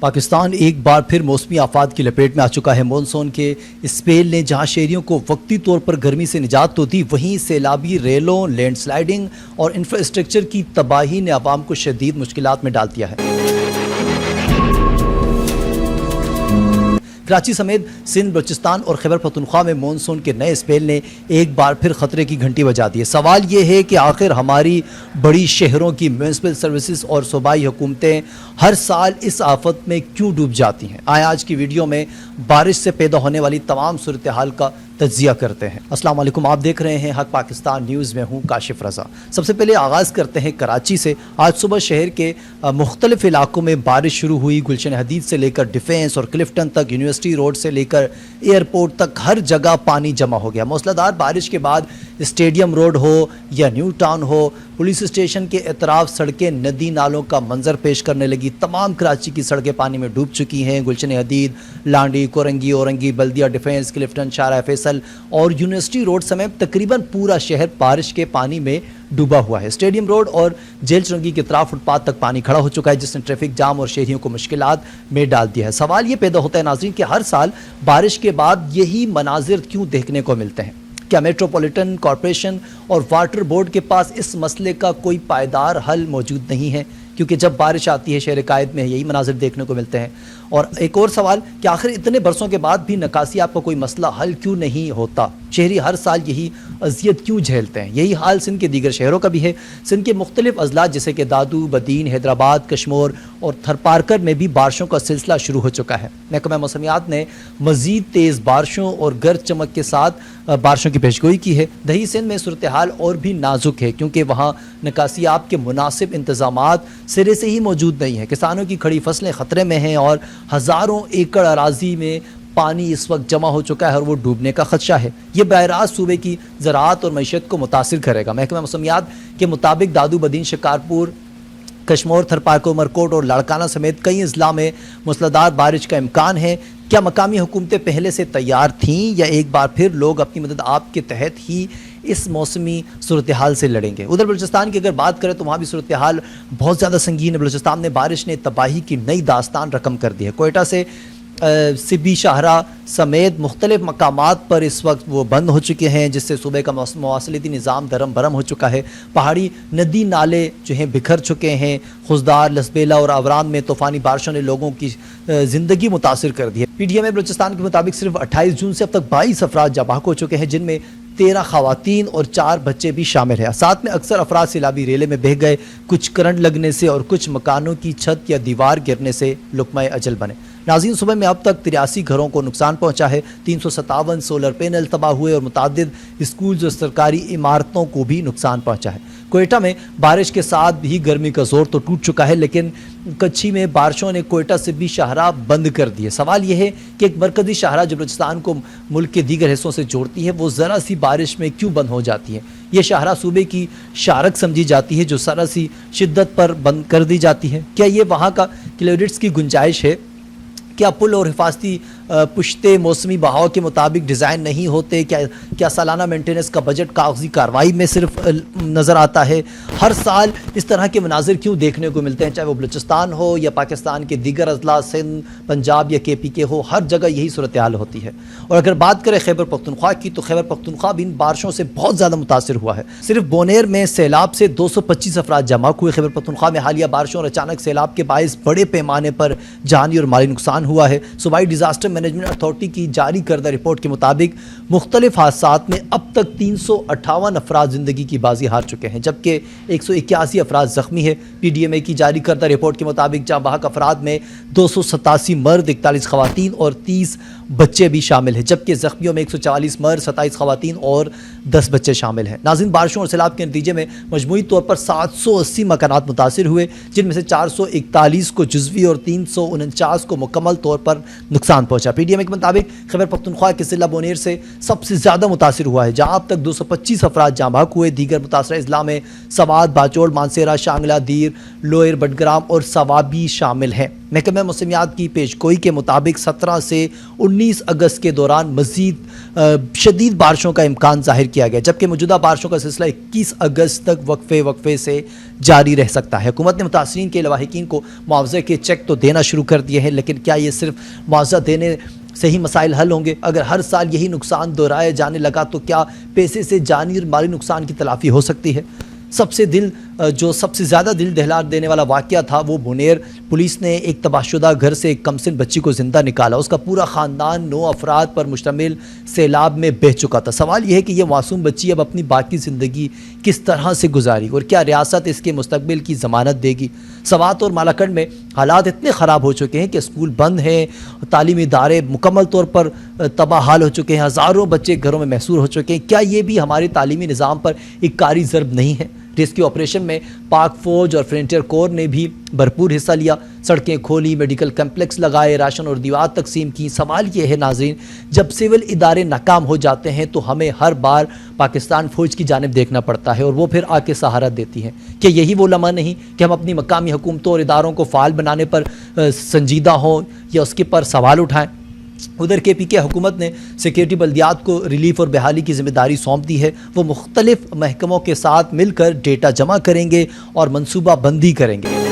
پاکستان ایک بار پھر موسمی آفات کی لپیٹ میں آ چکا ہے۔ مونسون کے اسپیل نے جہاں شہریوں کو وقتی طور پر گرمی سے نجات تو دی، وہیں سیلابی ریلوں، لینڈ سلائیڈنگ اور انفراسٹرکچر کی تباہی نے عوام کو شدید مشکلات میں ڈال دیا ہے۔ کراچی سمیت سندھ، بلوچستان اور خیبر پختونخوا میں مونسون کے نئے اسپیل نے ایک بار پھر خطرے کی گھنٹی بجا دی ہے۔ سوال یہ ہے کہ آخر ہماری بڑی شہروں کی میونسپل سروسز اور صوبائی حکومتیں ہر سال اس آفت میں کیوں ڈوب جاتی ہیں؟ آج کی ویڈیو میں بارش سے پیدا ہونے والی تمام صورتحال کا تجزیہ کرتے ہیں۔ السلام علیکم، آپ دیکھ رہے ہیں حق پاکستان نیوز، میں ہوں کاشف رضا۔ سب سے پہلے آغاز کرتے ہیں کراچی سے۔ آج صبح شہر کے مختلف علاقوں میں بارش شروع ہوئی۔ گلشن حدید سے لے کر ڈیفینس اور کلفٹن تک، یونیورسٹی روڈ سے لے کر ایئرپورٹ تک ہر جگہ پانی جمع ہو گیا۔ موسلادھار بارش کے بعد اسٹیڈیم روڈ ہو یا نیو ٹاؤن ہو، پولیس اسٹیشن کے اطراف سڑکیں ندی نالوں کا منظر پیش کرنے لگی۔ تمام کراچی کی سڑکیں پانی میں ڈوب چکی ہیں۔ گلشن حدید، لانڈی، کورنگی، اورنگی، بلدیہ، ڈیفینس، کلفٹن، شارع فیصل اور یونیورسٹی روڈ سمیت تقریباً پورا شہر بارش کے پانی میں ڈوبا ہوا ہے۔ اسٹیڈیم روڈ اور جیل چرنگی کے اطراف فٹ پاتھ تک پانی کھڑا ہو چکا ہے، جس نے ٹریفک جام اور شہریوں کو مشکلات میں ڈال دیا ہے۔ سوال یہ پیدا ہوتا ہے ناظرین کہ ہر سال بارش کے بعد یہی مناظر کیوں دیکھنے کو ملتے ہیں؟ کیا میٹروپولیٹن کارپوریشن اور واٹر بورڈ کے پاس اس مسئلے کا کوئی پائیدار حل موجود نہیں ہے؟ کیونکہ جب بارش آتی ہے شہر قائد میں یہی مناظر دیکھنے کو ملتے ہیں۔ اور ایک اور سوال کہ آخر اتنے برسوں کے بعد بھی نکاسی آپ کا کوئی مسئلہ حل کیوں نہیں ہوتا؟ شہری ہر سال یہی اذیت کیوں جھیلتے ہیں؟ یہی حال سندھ کے دیگر شہروں کا بھی ہے۔ سندھ کے مختلف اضلاع جیسے کہ دادو، بدین، حیدرآباد، کشمور اور تھرپارکر میں بھی بارشوں کا سلسلہ شروع ہو چکا ہے۔ محکمہ موسمیات نے مزید تیز بارشوں اور گرج چمک کے ساتھ بارشوں کی پیشگوئی کی ہے۔ دہی سندھ میں صورتحال اور بھی نازک ہے کیونکہ وہاں نکاسیاب کے مناسب انتظامات سرے سے ہی موجود نہیں ہیں۔ کسانوں کی کھڑی فصلیں خطرے میں ہیں اور ہزاروں ایکڑ اراضی میں پانی اس وقت جمع ہو چکا ہے اور وہ ڈوبنے کا خدشہ ہے۔ یہ براہ راست صوبے کی زراعت اور معیشت کو متاثر کرے گا۔ محکمہ موسمیات کے مطابق دادو، بدین، شکارپور، کشمور، تھرپارکر، مرکوٹ اور لاڑکانہ سمیت کئی اضلاع میں موسلادھار بارش کا امکان ہے۔ کیا مقامی حکومتیں پہلے سے تیار تھیں یا ایک بار پھر لوگ اپنی مدد آپ کے تحت ہی اس موسمی صورتحال سے لڑیں گے؟ ادھر بلوچستان کی اگر بات کریں تو وہاں بھی صورتحال بہت زیادہ سنگین ہے۔ بلوچستان میں بارش نے تباہی کی نئی داستان رقم کر دی ہے۔ کوئٹہ سے سبی شاہراہ سمیت مختلف مقامات پر اس وقت وہ بند ہو چکے ہیں، جس سے صوبے کا مواصلاتی نظام درم برم ہو چکا ہے۔ پہاڑی ندی نالے جو ہیں بکھر چکے ہیں۔ خزدار، لسبیلا اور اوران میں طوفانی بارشوں نے لوگوں کی زندگی متاثر کر دی ہے۔ پی ڈی ایم بلوچستان کے مطابق صرف 28 جون سے اب تک 22 افراد جاں بحق ہو چکے ہیں، جن میں 13 خواتین اور 4 بچے بھی شامل ہیں۔ ساتھ میں اکثر افراد سیلابی ریلے میں بہہ گئے، کچھ کرنٹ لگنے سے اور کچھ مکانوں کی چھت یا دیوار گرنے سے لقمہ اجل بنے۔ ناظرین، صبح میں اب تک 83 گھروں کو نقصان پہنچا ہے، 357 سولر پینل تباہ ہوئے اور متعدد اسکولز اور سرکاری عمارتوں کو بھی نقصان پہنچا ہے۔ کوئٹہ میں بارش کے ساتھ بھی گرمی کا زور تو ٹوٹ چکا ہے، لیکن کچھی میں بارشوں نے کوئٹہ سے بھی شاہراہ بند کر دی ہے۔ سوال یہ ہے کہ ایک مرکزی شاہراہ جو بلوچستان کو ملک کے دیگر حصوں سے جوڑتی ہے، وہ ذرا سی بارش میں کیوں بند ہو جاتی ہے؟ یہ شاہراہ صوبے کی شارک سمجھی جاتی ہے جو ذرا سی شدت پر بند کر دی جاتی ہے۔ کیا یہ وہاں کا کلیڈٹس کی گنجائش ہے؟ کیا پل اور حفاظتی پشتے موسمی بہاؤ کے مطابق ڈیزائن نہیں ہوتے؟ کیا سالانہ مینٹیننس کا بجٹ کاغذی کارروائی میں صرف نظر آتا ہے؟ ہر سال اس طرح کے مناظر کیوں دیکھنے کو ملتے ہیں، چاہے وہ بلوچستان ہو یا پاکستان کے دیگر اضلاع، سندھ، پنجاب یا کے پی کے ہو، ہر جگہ یہی صورتحال ہوتی ہے۔ اور اگر بات کریں خیبر پختونخوا کی تو خیبر پختونخوا بھی ان بارشوں سے بہت زیادہ متاثر ہوا ہے۔ صرف بونیر میں سیلاب سے 225 افراد جمع ہوئے۔ خیبر پختونخوا میں حالیہ بارشوں اور اچانک سیلاب کے باعث بڑے پیمانے پر جانی اور مالی نقصان ہوا ہے۔ صوبائی ڈیزاسٹر مینجمنٹ اتھارٹی کی جاری کردہ رپورٹ کے مطابق مختلف حادثات میں اب تک 358 افراد زندگی کی بازی ہار چکے ہیں، جبکہ 181 افراد زخمی ہیں۔ پی ڈی ایم اے کی جاری کردہ رپورٹ کے مطابق جاں بحق افراد میں 287 مرد، 41 خواتین اور 30 بچے بھی شامل ہیں، جبکہ زخمیوں میں 144 مرد، 27 خواتین اور 10 بچے شامل ہیں۔ ناظرین، بارشوں اور سیلاب کے نتیجے میں مجموعی طور پر 780 مکانات متاثر ہوئے، جن میں سے 441 کو جزوی اور 349 کو مکمل طور پر نقصان پہنچا۔ پی ڈی ایم کے مطابق خیبر پختونخوا کے ضلع بونیر سے سب سے زیادہ متاثر ہوا ہے، جہاں اب تک 225 افراد جاں بحق ہوئے۔ دیگر متاثرہ اضلاع میں سوات، باچوڑ، مانسیرہ، شانگلہ، دیر، لوئر، بٹگرام اور سوابی شامل ہیں۔ محکمہ موسمیات کی پیشگوئی کے مطابق 17 سے 19 اگست کے دوران مزید شدید بارشوں کا امکان ظاہر کیا گیا، جبکہ موجودہ بارشوں کا سلسلہ 21 اگست تک وقفے سے جاری رہ سکتا ہے۔ حکومت نے متاثرین کے لواحقین کو معاوضے کے چیک تو دینا شروع کر دیے ہیں، لیکن کیا یہ صرف معاوضہ دینے سے ہی مسائل حل ہوں گے؟ اگر ہر سال یہی نقصان دہرایا جانے لگا تو کیا پیسے سے جانی اور مالی نقصان کی تلافی ہو سکتی ہے؟ سب سے زیادہ دل دہلا دینے والا واقعہ تھا وہ بنیر۔ پولیس نے ایک تباہ شدہ گھر سے ایک کمسن بچی کو زندہ نکالا، اس کا پورا خاندان 9 افراد پر مشتمل سیلاب میں بہہ چکا تھا۔ سوال یہ ہے کہ یہ معصوم بچی اب اپنی باقی زندگی کس طرح سے گزاری اور کیا ریاست اس کے مستقبل کی ضمانت دے گی؟ سوات اور مالاکنڈ میں حالات اتنے خراب ہو چکے ہیں کہ اسکول بند ہیں، تعلیمی ادارے مکمل طور پر تباہ حال ہو چکے ہیں، ہزاروں بچے گھروں میں محصور ہو چکے ہیں۔ کیا یہ بھی ہمارے تعلیمی نظام پر ایک کاری ضرب نہیں ہے؟ ریسکیو آپریشن میں پاک فوج اور فرنٹیئر کور نے بھی بھرپور حصہ لیا، سڑکیں کھولی، میڈیکل کمپلیکس لگائے، راشن اور دیوات تقسیم کی۔ سوال یہ ہے ناظرین، جب سول ادارے ناکام ہو جاتے ہیں تو ہمیں ہر بار پاکستان فوج کی جانب دیکھنا پڑتا ہے اور وہ پھر آ کے سہارا دیتی ہیں۔ کہ یہی وہ لمحہ نہیں کہ ہم اپنی مقامی حکومتوں اور اداروں کو فعال بنانے پر سنجیدہ ہوں یا اس کے پر سوال اٹھائیں؟ ادھر کے پی کے حکومت نے سیکیورٹی بلدیات کو ریلیف اور بحالی کی ذمہ داری سونپ دی ہے۔ وہ مختلف محکموں کے ساتھ مل کر ڈیٹا جمع کریں گے اور منصوبہ بندی کریں گے۔